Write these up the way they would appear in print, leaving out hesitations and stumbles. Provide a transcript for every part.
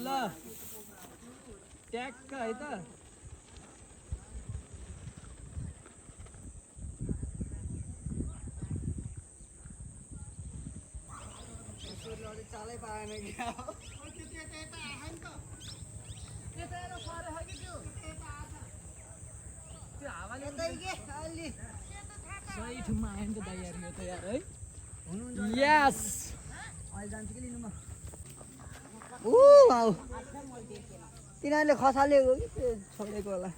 ल ट्याक्क है त चालै पाएन क्या त्यो हावाले सही ठाउँमा आयो नि त दाइ यार यो त यार है यस अहिले जान्छु कि लिनु म तिनीहरूले खसालेको कि त्यो छोडेको होला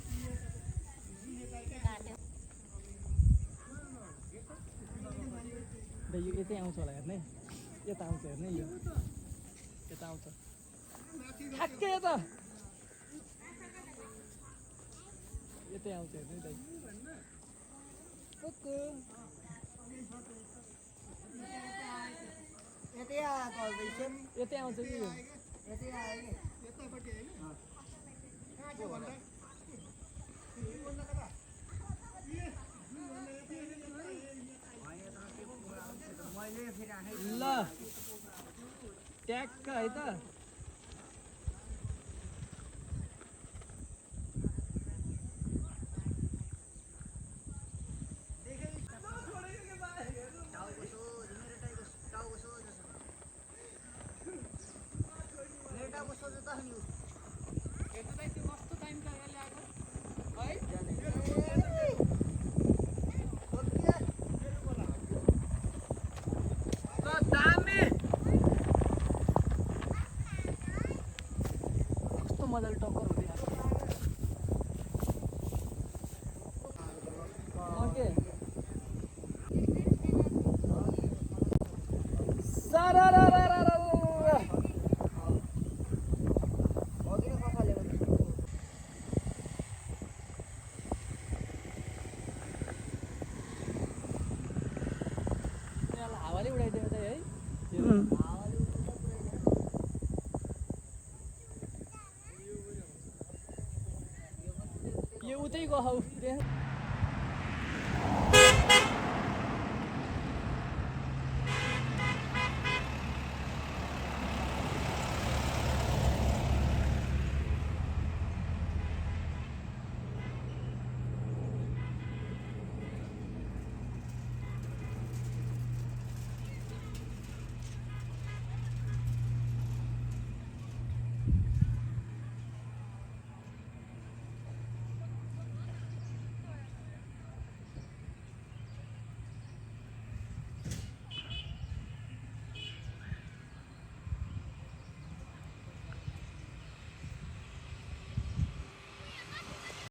दाइ यो यतै आउँछ होला हेर्ने यता आउँछ हेर्ने यो यता आउँछ ठ्याक्कै यता यतै आउँछ हेर्ने दाइ यतै आएको रहेछ यतै आउँछ कि यो यतै आयो कि ल ट्याक्क है त मजाले टक्कर हुँदै ओके हावाले उडाइदियो त है ये उतै गयो